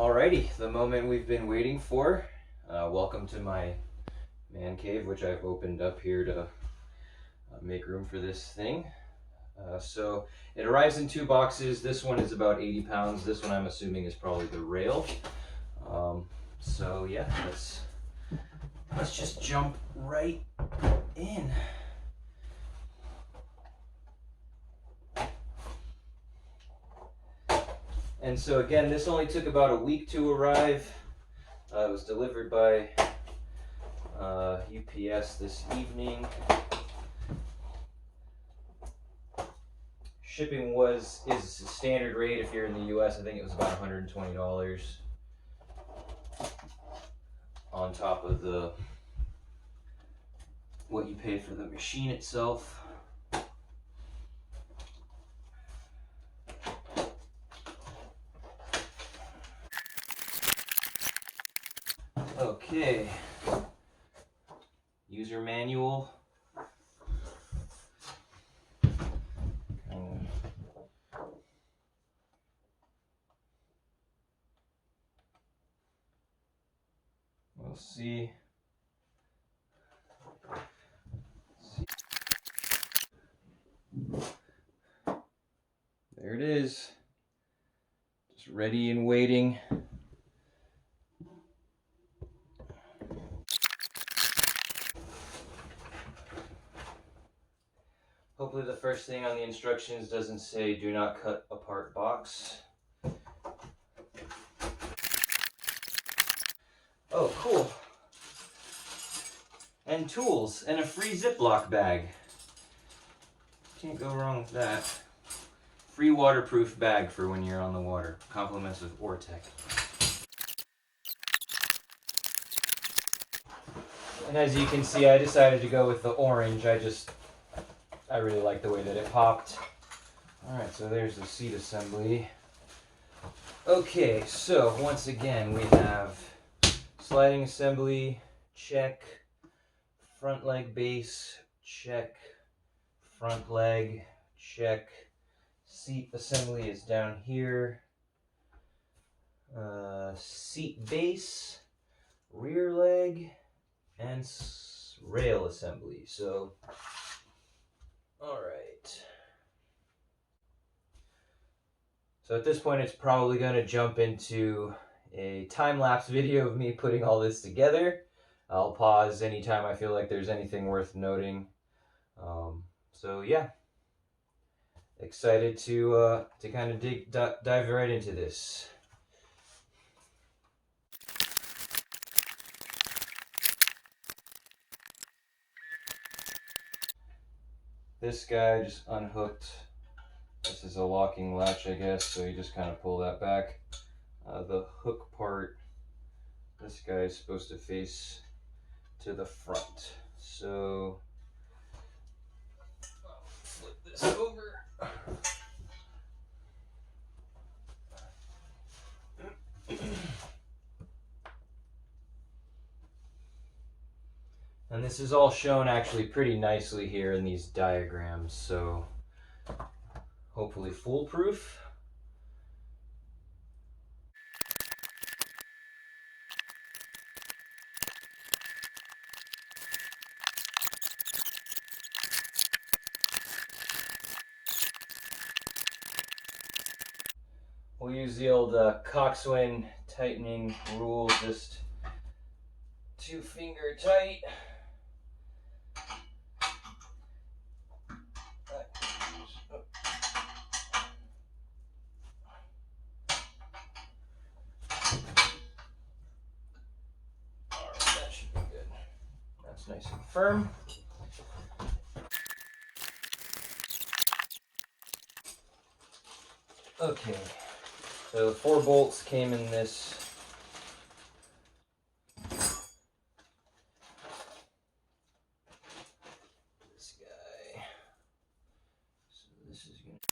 Alrighty, the moment we've been waiting for. Welcome to my man cave, which I've opened up here to make room for this thing. So it arrives in two boxes. This one is about 80 pounds. This one I'm assuming is probably the rail. So yeah, let's just jump right in. And so again, this only took about a week to arrive. It was delivered by UPS this evening. Shipping is standard rate if you're in the US. I think it was about $120 on top of what you pay for the machine itself. Okay, user manual. We'll see. There it is, just ready and waiting. Hopefully the first thing on the instructions doesn't say do not cut apart box. Oh, cool. And tools and a free Ziploc bag. Can't go wrong with that. Free waterproof bag for when you're on the water. Compliments of Oartec. And as you can see, I decided to go with the orange. I really like the way that it popped. Alright, so there's the seat assembly. Okay, so once again we have sliding assembly, check. Front leg base, check. Front leg, check. Seat assembly is down here. Seat base, rear leg, and rail assembly. So, all right. So at this point, it's probably going to jump into a time-lapse video of me putting all this together. I'll pause anytime I feel like there's anything worth noting. So yeah, excited to kind of dive right into this. This guy just unhooked. This is a locking latch, I guess, so you just kind of pull that back. The hook part, this guy is supposed to face to the front. So I'll flip this over. And this is all shown actually pretty nicely here in these diagrams, so hopefully foolproof. We'll use the old coxswain tightening rule, just 2-finger tight. Alright, that should be good. That's nice and firm. Okay, so the 4 bolts came in this guy. So this is going to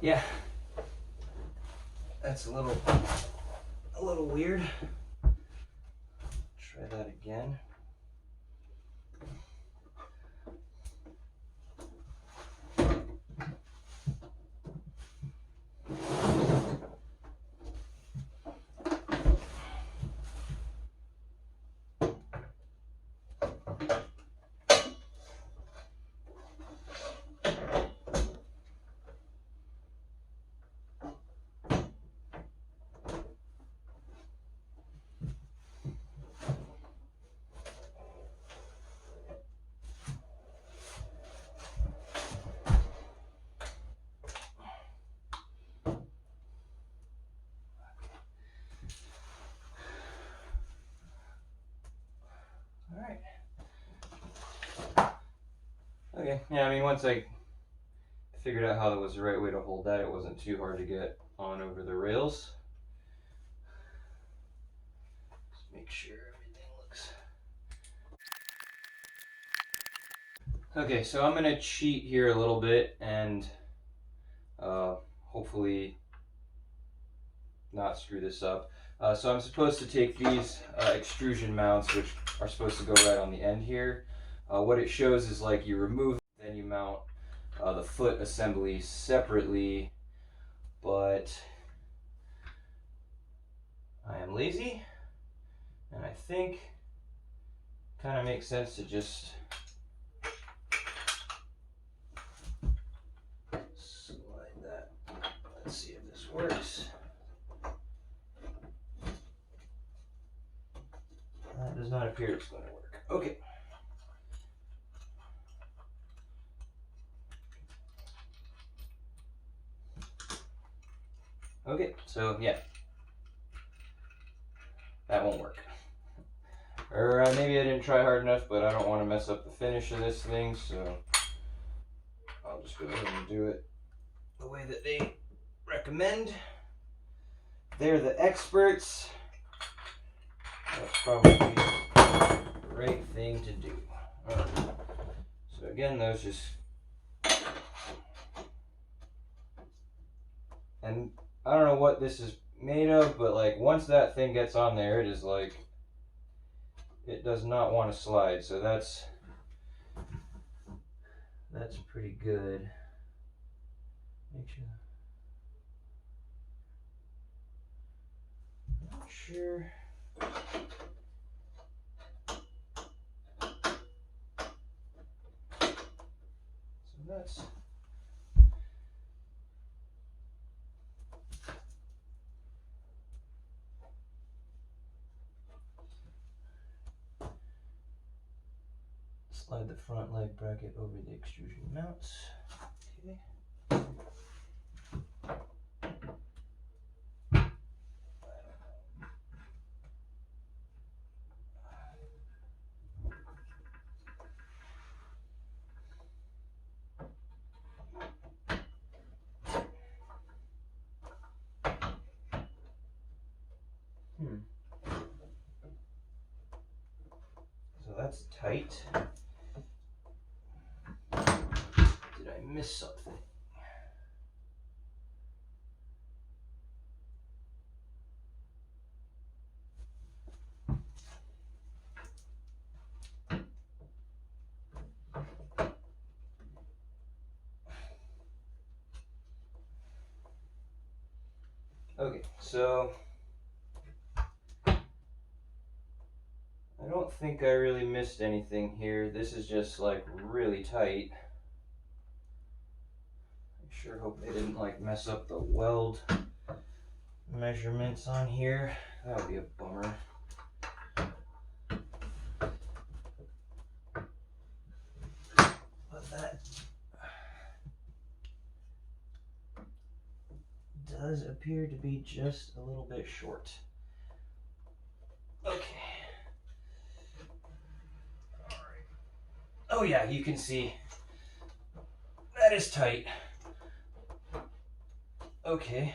yeah, that's a little weird. Try that again. Alright. Okay, yeah, I mean, once I figured out how that was the right way to hold that, it wasn't too hard to get on over the rails. Just make sure everything looks... Okay, so I'm going to cheat here a little bit and hopefully not screw this up. So I'm supposed to take these extrusion mounts, which are supposed to go right on the end here. What it shows is like you remove, then you mount the foot assembly separately, but I am lazy, and I think it kind of makes sense to just slide that. Let's see if this works. That does not appear it's going to work. Okay. Okay, so yeah, that won't work. Or maybe I didn't try hard enough, but I don't want to mess up the finish of this thing, so I'll just go ahead and do it the way that they recommend. They're the experts. That's probably the right thing to do. Alright. So again, those just... And I don't know what this is made of, but like once that thing gets on there, it is like, it does not want to slide. So that's pretty good. Make sure. Not sure. So that's... Slide the front leg bracket over the extrusion mounts. Okay. So that's tight. Did I miss something? Okay, so I don't think I really missed anything here. This is just like really tight. I sure hope they didn't like mess up the weld measurements on here. That would be a bummer. But that does appear to be just a little bit short. Okay. All right. Oh yeah, you can see that is tight. Okay.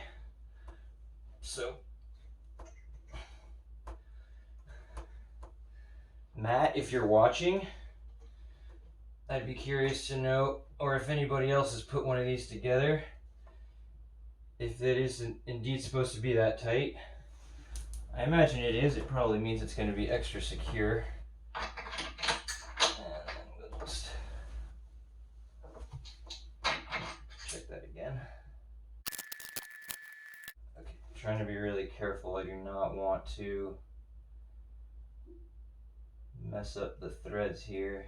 So, Matt, if you're watching, I'd be curious to know, or if anybody else has put one of these together, if it isn't indeed supposed to be that tight, I imagine it is. It probably means it's going to be extra secure. And then we'll just check that again. Okay, trying to be really careful. I do not want to mess up the threads here.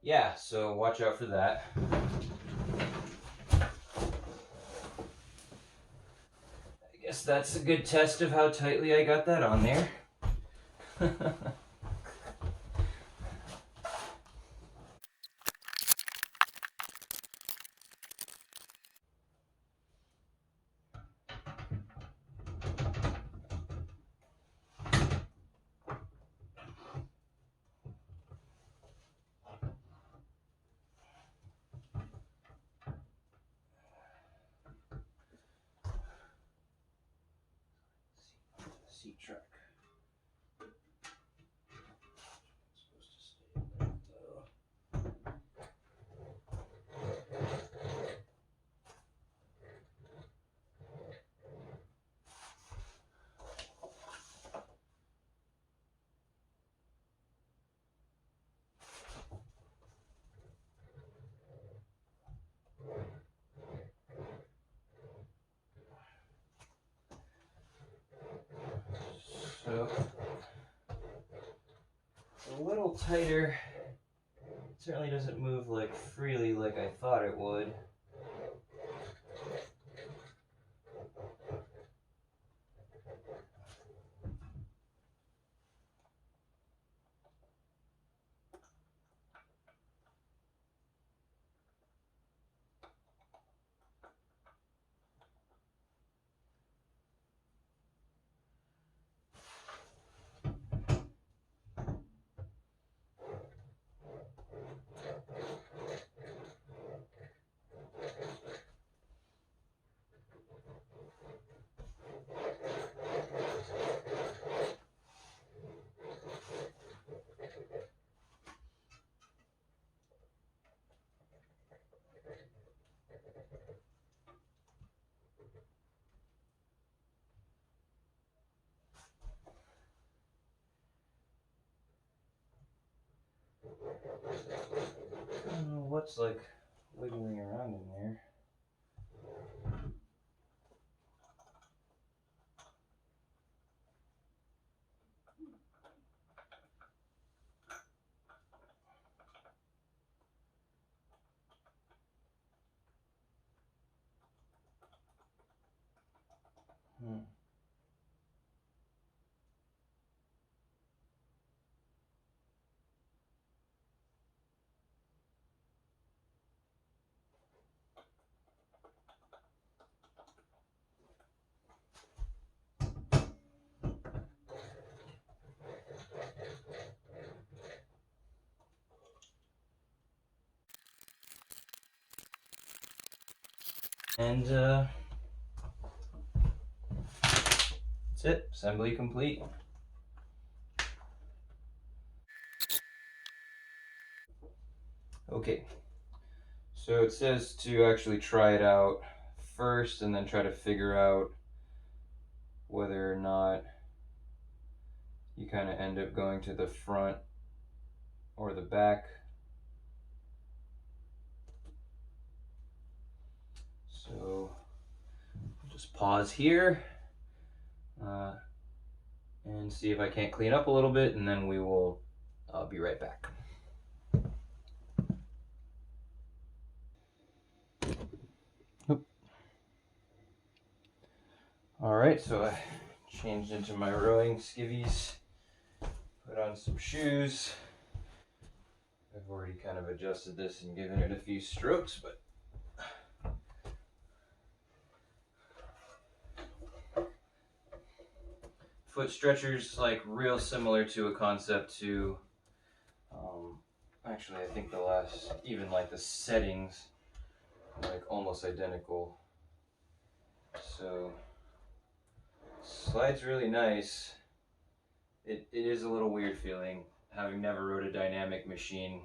Yeah, so watch out for that. I guess that's a good test of how tightly I got that on there. Seat track. Supposed to stay in there, though. So a little tighter. It certainly doesn't move like freely like I thought it would. I don't know what's like wiggling around in there. And that's it. Assembly complete. Okay. So it says to actually try it out first and then try to figure out whether or not you kind of end up going to the front or the back. So I'll just pause here and see if I can't clean up a little bit, and then we will be right back. All right, so I changed into my rowing skivvies, put on some shoes. I've already kind of adjusted this and given it a few strokes, but foot stretchers, like real similar to a concept to, actually I think the last, even like the settings, like almost identical. So slides really nice. It is a little weird feeling, having never rode a dynamic machine.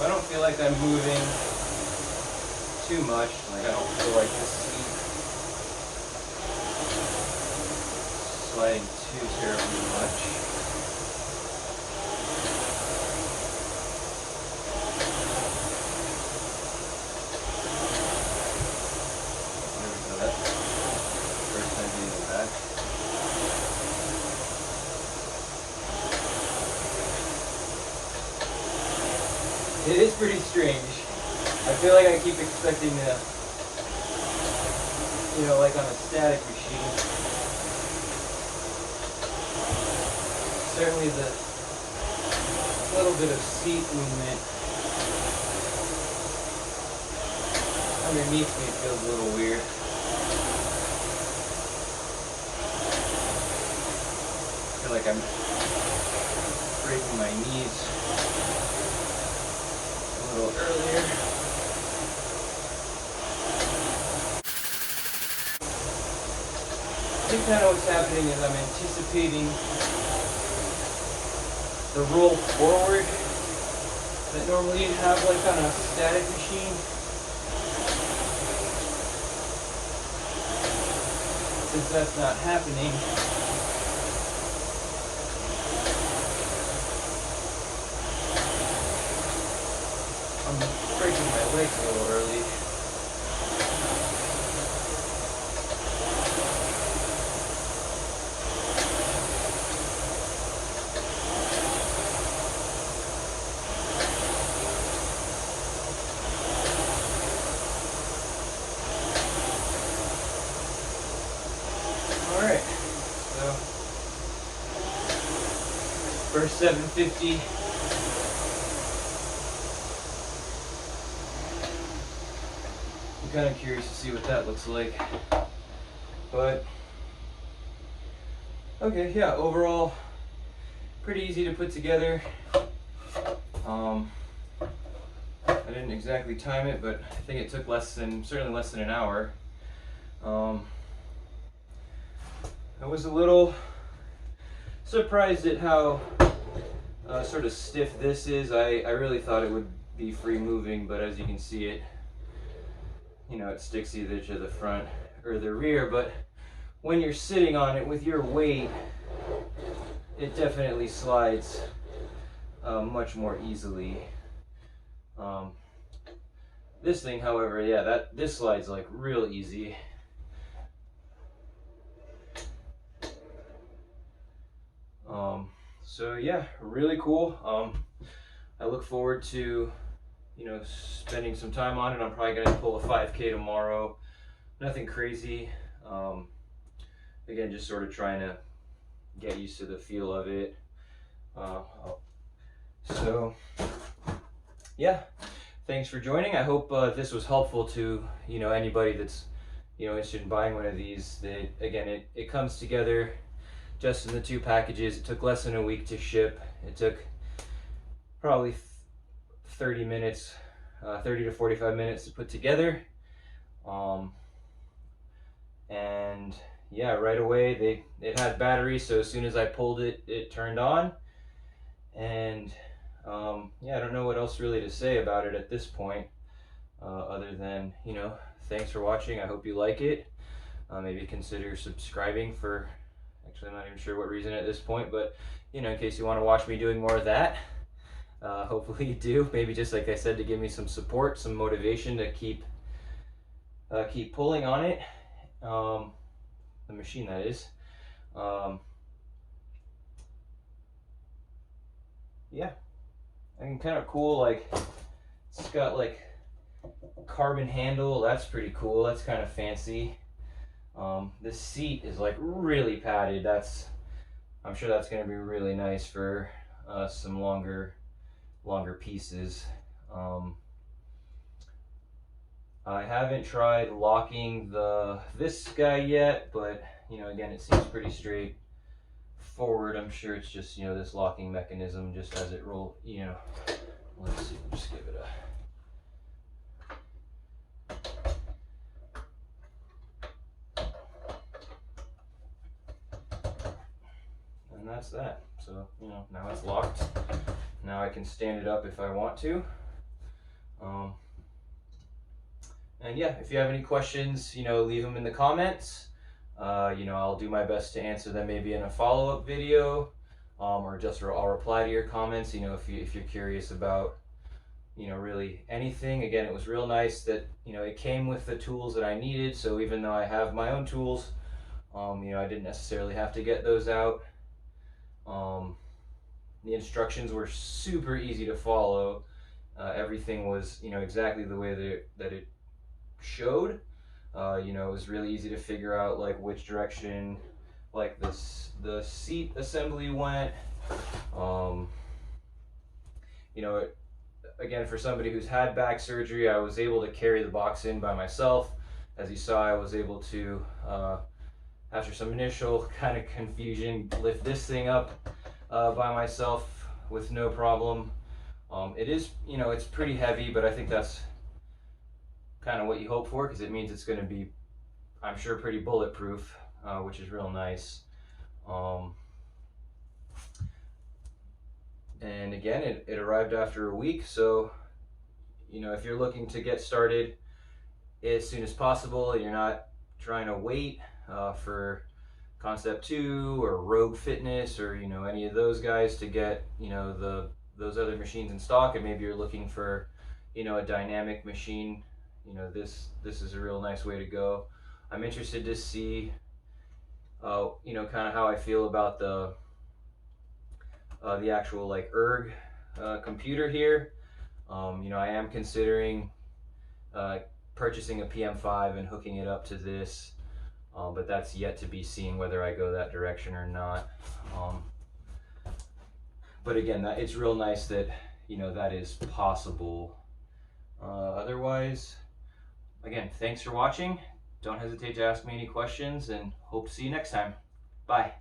I don't feel like I'm moving too much. Like I don't feel like the seat sliding too terribly much. There we go. That's the first time being in the back. It is pretty strange. I feel like I keep expecting to, you know, like on a static machine. Certainly the little bit of seat movement underneath me feels a little weird. I feel like I'm breaking my knees a little earlier. I think kind of what's happening is I'm anticipating the roll forward that normally you'd have like on a static machine. Since that's not happening, I'm breaking my legs a little early. Alright, so first 750. I'm kind of curious to see what that looks like. But, okay, yeah, overall, pretty easy to put together. I didn't exactly time it, but I think it took certainly less than an hour. I was a little surprised at how sort of stiff this is. I really thought it would be free moving, but as you can see it, you know, it sticks either to the front or the rear, but when you're sitting on it with your weight, it definitely slides much more easily. This thing, however, yeah, this slides like real easy. So yeah, really cool. I look forward to, you know, spending some time on it. I'm probably going to pull a 5K tomorrow. Nothing crazy. Again, just sort of trying to get used to the feel of it. So yeah, thanks for joining. I hope this was helpful to, you know, anybody that's, you know, interested in buying one of these. Again, it comes together just in the 2 packages. It took less than a week to ship. It took probably 30 minutes, 30 to 45 minutes to put together. And yeah, right away it had batteries, so as soon as I pulled it, it turned on. And yeah, I don't know what else really to say about it at this point, other than, you know, thanks for watching. I hope you like it. Maybe consider subscribing for, actually I'm not even sure what reason at this point, but you know, in case you want to watch me doing more of that. Hopefully you do. Maybe just like I said, to give me some support, some motivation to keep pulling on it. The machine, that is. Yeah, and kind of cool. Like it's got like carbon handle. That's pretty cool. That's kind of fancy. This seat is like really padded. I'm sure that's going to be really nice for some longer pieces. I haven't tried locking this guy yet, but again, it seems pretty straightforward. I'm sure it's just this locking mechanism just as it roll. Let's see. Just give it and that's that. So now it's locked. Now I can stand it up if I want to. And yeah, if you have any questions, leave them in the comments. I'll do my best to answer them maybe in a follow-up video, or just I'll reply to your comments. If you're curious about really anything. Again, it was real nice that it came with the tools that I needed. So even though I have my own tools, I didn't necessarily have to get those out. The instructions were super easy to follow. Everything was exactly the way that it showed. It was really easy to figure out like which direction like the seat assembly went. Again, for somebody who's had back surgery, I was able to carry the box in by myself. As you saw, I was able to, after some initial kind of confusion, lift this thing up by myself with no problem. It is, it's pretty heavy, but I think that's kind of what you hope for, because it means it's going to be, I'm sure, pretty bulletproof, which is real nice. And again, it arrived after a week, so if you're looking to get started as soon as possible, you're not trying to wait for Concept 2 or Rogue Fitness or any of those guys to get those other machines in stock, and maybe you're looking for a dynamic machine, this is a real nice way to go. I'm interested to see kind of how I feel about the actual like erg computer here. I am considering purchasing a PM5 and hooking it up to this, but that's yet to be seen whether I go that direction or not. But again, it's real nice that that is possible. Otherwise, again, thanks for watching. Don't hesitate to ask me any questions, and hope to see you next time. Bye.